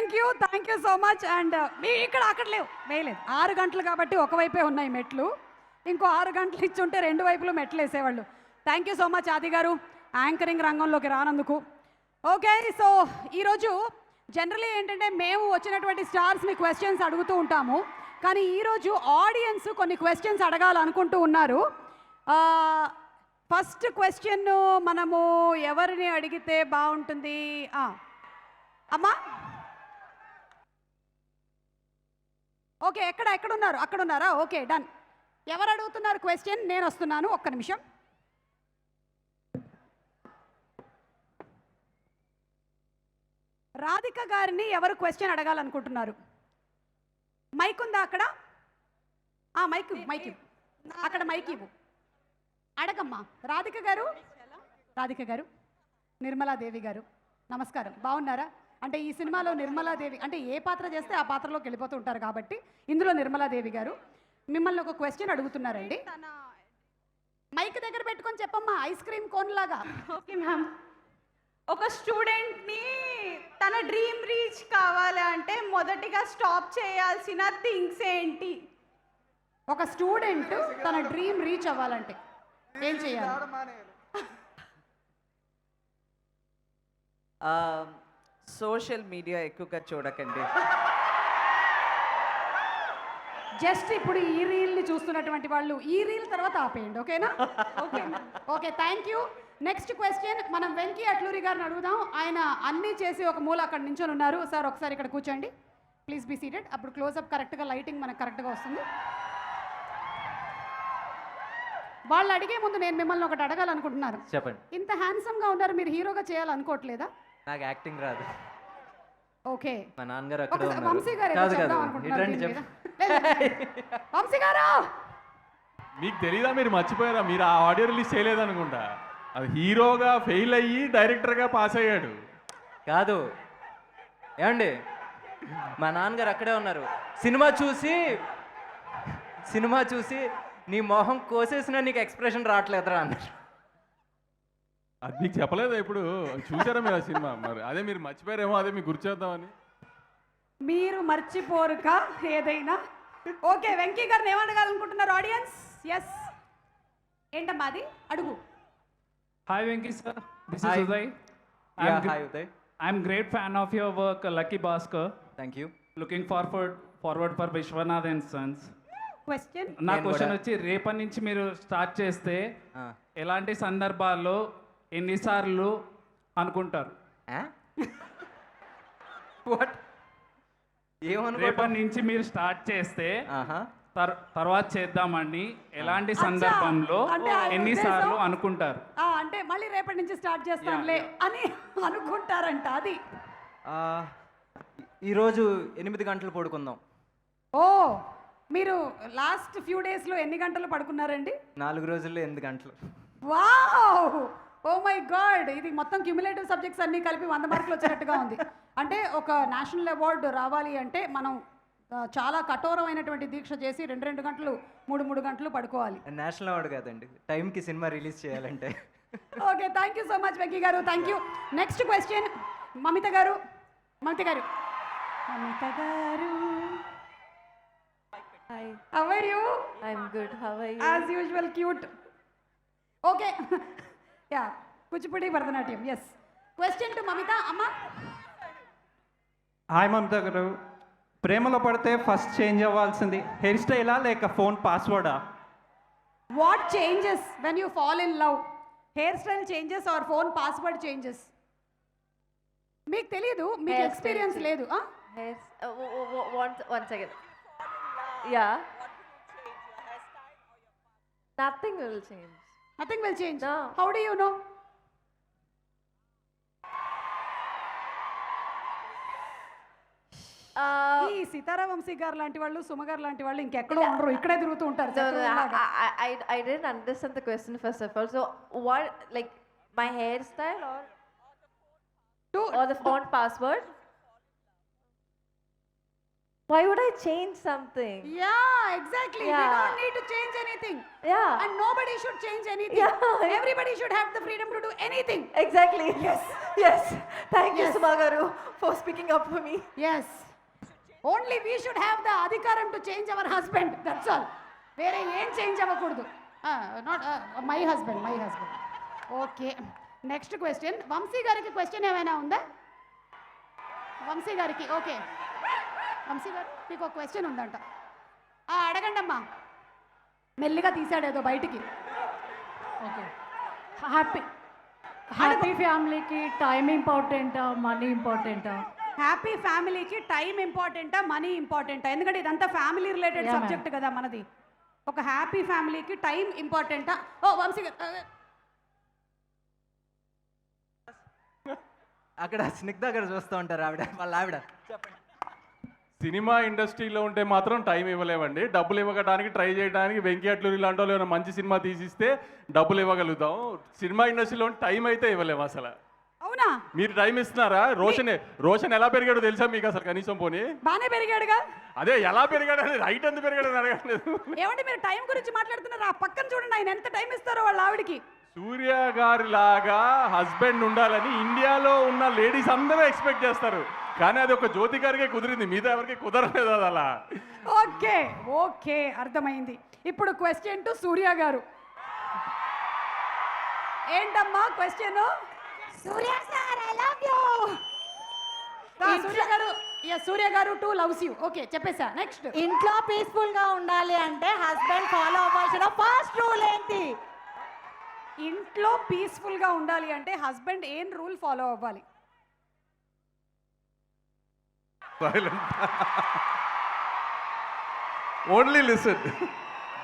Thank you so much. And మీ ఇక్కడ అక్కడ లేవు వేయలేదు 6 గంటలు కాబట్టి ఒకవైపే ఉన్నాయి మెట్లు, ఇంకో 6 గంటలు ఇచ్చుంటే 2 వైపులు మెట్లు వేసేవాళ్ళు. థ్యాంక్ యూ సో మచ్ ఆది గారు యాంకరింగ్ రంగంలోకి రానందుకు. ఓకే, సో ఈరోజు జనరలీ ఏంటంటే మేము వచ్చినటువంటి స్టార్స్ని క్వశ్చన్స్ అడుగుతూ ఉంటాము, కానీ ఈరోజు ఆడియన్స్ కొన్ని క్వశ్చన్స్ అడగాలనుకుంటూ ఉన్నారు. ఫస్ట్ క్వశ్చన్ మనము ఎవరిని అడిగితే బాగుంటుంది? అమ్మా ఓకే, ఎక్కడున్నారు? అక్కడున్నారా? Okay, done. ఎవరు అడుగుతున్నారు క్వశ్చన్? నేను వస్తున్నాను, ఒక్క నిమిషం. రాధిక గారిని ఎవరు క్వశ్చన్ అడగాలనుకుంటున్నారు? మైక్ ఉందా అక్కడ? మైక్ అక్కడ మైక్ ఇవ్వు, అడగమ్మా. రాధిక గారు, నిర్మలాదేవి గారు నమస్కారం, బాగున్నారా? అంటే ఈ సినిమాలో నిర్మలాదేవి అంటే ఏ పాత్ర చేస్తే ఆ పాత్రలోకి వెళ్ళిపోతూ ఉంటారు కాబట్టి ఇందులో నిర్మలాదేవి గారు మిమ్మల్ని ఒక క్వశ్చన్ అడుగుతున్నారండి. మైక్ దగ్గర పెట్టుకొని చెప్పమ్మా, ఐస్ క్రీమ్ కోన్ లాగా. ఓకే మ్యామ్, ఒక స్టూడెంట్ని తన డ్రీమ్ రీచ్ కావాలి అంటే మొదటిగా స్టాప్ చేయాల్సిన థింగ్స్ ఏంటి? ఒక స్టూడెంట్ తన డ్రీమ్ రీచ్ అవ్వాలంటే ఏం చేయాలి? సోషల్ మీడియా ఎక్కువగా చూడకండి. జస్ట్ ఇప్పుడు ఈ రీల్ని చూస్తున్నటువంటి వాళ్ళు ఈ రీల్ తర్వాత ఆపేయండి, ఓకేనా? Okay, thank you. Next question మనం వెంకీ అట్లూరి గారిని అడుగుదాం. ఆయన అన్నీ చేసి ఒక మూల అక్కడ నించొని ఉన్నారు. సార్ ఒకసారి ఇక్కడ కూర్చోండి, ప్లీజ్ బీ సీటెడ్. అప్పుడు క్లోజప్ కరెక్ట్గా, లైటింగ్ మనకు కరెక్ట్గా వస్తుంది. వాళ్ళు అడిగే ముందు నేను మిమ్మల్ని ఒకటి అడగాలనుకుంటున్నాను. చెప్పండి. ఇంత హ్యాండ్సమ్గా ఉన్నారు, మీరు హీరోగా చేయాలనుకోవట్లేదా? నాకు యాక్టింగ్ రాదు. ఓకే, మా నాన్నగారు వంశీ గారు వంశీ గారు మీకు తెలీదా? మీరు మర్చిపోయారా? మీరు ఆ ఆడియో రిలీజ్ చేయలేదనుకుంటా. అది హీరోగా ఫెయిల్ అయ్యి డైరెక్టర్గా పాస్ అయ్యాడు. కాదు ఏమండి, మా నాన్నగారు అక్కడే ఉన్నారు. సినిమా చూసి నీ మొహం కోసేసినా నీకు ఎక్స్ప్రెషన్ రావట్లేదురా అన్నారు. అది మీకు చెప్పలేదా? ఇప్పుడు చూసారా మీరు ఆ సినిమా? మరి అదే మీరు మర్చిపోయారేమో, అదే మీకు గుర్చేద్దామని. మీరు మర్చిపోరుక ఏదైనా. ఓకే, వెంకీ గారిని ఏమడగాలనుకుంటున్నారు ఆడియన్స్? ఎస్, ఏంటమ్మా అది? అడుగు. Hi Venki sir, this Hi. is Uday. Hi Uday. I'm great fan of your work, Lucky Bhaskar. Thank you. Looking forward for Vishwanath and Sons. Question నా నేను క్వశ్చన్ కూడా. వచ్చి రేపటి నుంచి మీరు స్టార్ట్ చేస్తే ఆ. ఎలాంటి సందర్భాల్లో ఎన్నిసార్లు అనుకుంటారు? వాట్? రేపటి నుంచి మీరు స్టార్ట్ చేస్తే తర్వాత చేద్దామని ఎలాంటి అచ్చా. సందర్భంలో అంటే ఆయన ఎన్నిసార్లు ఉద్దేశం- అనుకుంటారు? అంటే మళ్ళీ రేపటి నుంచి స్టార్ట్ చేస్తాంలే అని అనుకుంటారంట. అది ఈరోజు 8 గంటలు పడుకుందాం. ఓ, మీరు లాస్ట్ ఫ్యూ డేస్లో ఎన్ని గంటలు పడుకున్నారండి? 4 రోజుల్లో 8 గంటలు. వావ్, ఓ మై గాడ్, ఇది మొత్తం క్యూములేటివ్ సబ్జెక్ట్స్ అన్నీ కలిపి 100 మార్కులు వచ్చినట్టుగా ఉంది. అంటే ఒక నేషనల్ అవార్డు రావాలి అంటే మనం చాలా కఠోరమైనటువంటి దీక్ష చేసి 2 గంటలు 3 గంటలు పడుకోవాలి. నేషనల్ అవార్డు కాదండి, టైంకి సినిమా రిలీజ్ చేయాలంటే. Okay, thank you so much Venky garu, thank you. Next question Mamitha garu. Hi, How are you? I'm good. How are you? As usual, cute. Okay. Yeah, Kuchipudi Bharatanatyam. Yes. Question to Mamita. Amma? Hi Mamatha garu, ప్రేమలో పడితే first change అవ్వాల్సింది hair స్టైలా లేక phone పాస్వర్డా? What changes when you fall in love? Hairstyle changes or phone password changes? మీకు తెలీదు, మీకు Hairstyle experience లేదు. Yes. One second. Yeah. Nothing will change. Nothing will change. No. How do you know? ఈ సీతారా వంశీ గారు లాంటి వాళ్ళు, సుమ గారు లాంటి వాళ్ళు ఇంకెక్కడో ఉండరు, ఇక్కడే తిరుగుతూ ఉంటారు. No, చక్రవర్తిలాగా. I didn't understand the question first of all. So what, like my hairstyle or the phone password? Why would I change something? Yeah, exactly. We Yeah. don't need to change anything. Yeah. And nobody should change anything. Yeah. Everybody should have the freedom to do anything. Exactly. Yes. Yes. Thank you, Yes. Suma Garu, for speaking up for me. Yes only we should have the అధికారం to change our husband, that's all. వేరే ఏం change అవ్వకూడదు. Not my husband. Okay, next question. Vamsi గారికి question ఏమైనా ఉందా? వంశీ గారికి, okay. Vamsi గారు మీకు ఒక క్వశ్చన్ ఉందంట. అడగండి అమ్మా. మెల్లిగా తీసాడేదో బయటికి. ఓకే. హ్యాపీ ఫ్యామిలీకి టైం ఇంపార్టెంటా, మనీ ఇంపార్టెంటా? హ్యాపీ ఫ్యామిలీకి టైం ఇంపార్టెంటా, మనీ ఇంపార్టెంటా? ఎందుకంటే ఇదంతా ఫ్యామిలీ రిలేటెడ్ Yeah, సబ్జెక్ట్ కదా మనది. ఒక హ్యాపీ ఫ్యామిలీకి టైం ఇంపార్టెంటా? ఓ వంశీ అక్కడ స్నిగ్ధ గారు చూస్తూ ఉంటారు, వాళ్ళ ఆవిడ. సినిమా ఇండస్ట్రీలో ఉంటే మాత్రం టైం ఇవ్వలేమండి. డబ్బులు ఇవ్వడానికి ట్రై చేయడానికి వెంకీ అట్లూరి లాంటి వాళ్ళు ఏమైనా మంచి సినిమా తీసిస్తే డబ్బులు ఇవ్వగలుగుతాం. సినిమా ఇండస్ట్రీలో టైం అయితే ఇవ్వలేము అసలు. అవునా? మీరు టైం ఇస్తున్నారా? రోషన్ ఎలా పెరిగాడో తెలుసా మీకు అసలు కనీసం? పోనీ బాగానే పెరిగాడుగా. అదే ఎలా పెరిగాడు అనేది, రైట్ ఎంత పెరిగాడని అడగట్లేదు. ఏమంటే మీరు టైం గురించి మాట్లాడుతున్నారు, ఆ పక్కన చూడండి ఆయన ఎంత టైం ఇస్తారో వాళ్ళ ఆవిడకి. సూర్య గారి లాగా హస్బెండ్ ఉండాలని ఇండియాలో ఉన్న లేడీస్ అందరూ ఎక్స్పెక్ట్ చేస్తారు. కానీ అది ఒక జ్యోతి గారికే కుదిరింది, మిగతా ఎవరికి కుదరలేదు అది అలా. ఓకే ఓకే, అర్థమైంది. ఇప్పుడు క్వశ్చన్ టు సూర్య గారు. ఏంటమ్మా question? Surya sir I love you. Surya garu too loves you. Okay, చెప్పేసా. నెక్స్ట్. ఇంట్లో పీస్ఫుల్ గా ఉండాలి అంటే హస్బెండ్ ఫాలో అవ్వాల్సిన ఫస్ట్ రూల్ ఏంటి? ఇంట్లో పీస్ఫుల్ గా ఉండాలి అంటే హస్బెండ్ ఏం రూల్ ఫాలో అవ్వాలి? Only listen,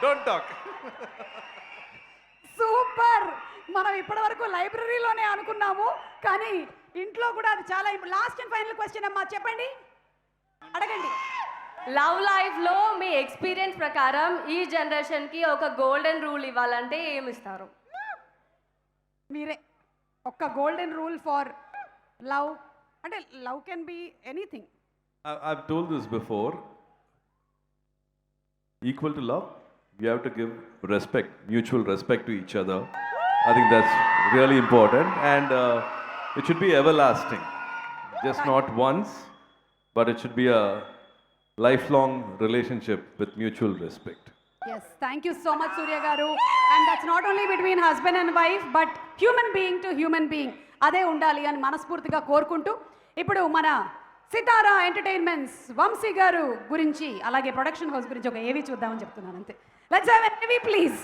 don't talk. Super. మనం ఇప్పటి వరకు లైబ్రరీలోనే అనుకున్నాము, కానీ ఇంట్లో కూడా అది చాలా. లాస్ట్ అండ్ ఫైనల్ క్వశ్చన్ అమ్మా, చెప్పండి, అడగండి. లవ్ లైఫ్లో మీ ఎక్స్పీరియన్స్ ప్రకారం ఈ జనరేషన్కి ఒక గోల్డెన్ రూల్ ఇవ్వాలంటే ఏమి ఇస్తారు? మీరే ఒక గోల్డెన్ రూల్ ఫర్ లవ్. అంటే love can be anything. I've told this before. Equal to love, you have to give respect, mutual respect to each other. I think that's really important, and it should be everlasting. Just not once, but it should be a lifelong relationship with mutual respect. Yes, thank you so much, Surya Garu. And that's not only between husband and wife, but human being to human being. అదే ఉండాలి అని మనస్ఫూర్తిగా కోరుకుంటూ, ఇప్పుడు మన సితారా entertainments Vamsi గారు గురించి, అలాగే ప్రొడక్షన్ హౌస్ గురించి ఒక ఏవి చూద్దామని చెప్తున్నాను అంతే. లెట్స్ హావ్ ఎన్ ఏవి ప్లీజ్.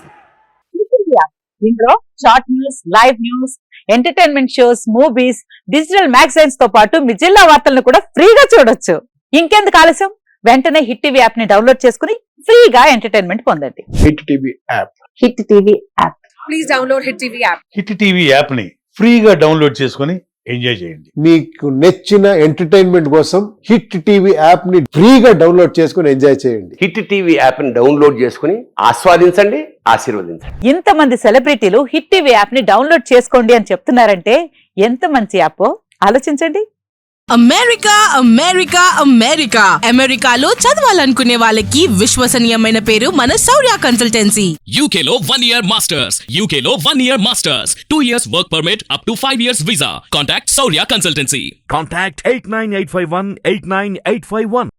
ఇందులో short news, live news, entertainment shows, movies, digital magazines తో పాటు మీ జిల్లా వార్తలను కూడా ఫ్రీగా చూడొచ్చు. ఇంకెందుకు ఆలస్యం, వెంటనే హిట్ టీవీ యాప్ ని డౌన్లోడ్ చేసుకుని ఫ్రీగా ఎంటర్టైన్మెంట్ పొందండి. Hit TV app. Hit TV app. Please download hit TV app. Hit TV app ని ఫ్రీగా డౌన్లోడ్ చేసుకుని ఎంజాయ్ చేయండి. మీకు నచ్చిన ఎంటర్టైన్మెంట్ కోసం హిట్ టీవీ యాప్ ని ఫ్రీగా డౌన్లోడ్ చేసుకుని ఎంజాయ్ చేయండి. హిట్ టీవీ యాప్ ని డౌన్లోడ్ చేసుకుని ఆస్వాదించండి, ఆశీర్వదించండి. ఇంతమంది సెలబ్రిటీలు హిట్ టీవీ యాప్ ని డౌన్లోడ్ చేసుకోండి అని చెప్తున్నారంటే ఎంత మంచి యాప్ ఆలోచించండి. అమెరికా అమెరికా అమెరికా అమెరికాలో చదవాలనుకునే వాళ్ళకి విశ్వసనీయమైన పేరు మన శౌర్య కన్సల్టెన్సీ. యూకేలో 1 year masters. యూకేలో 1 year masters. 2 years work permit up to 5 years visa. Contact Saurya Consultancy. Contact 89851 89851.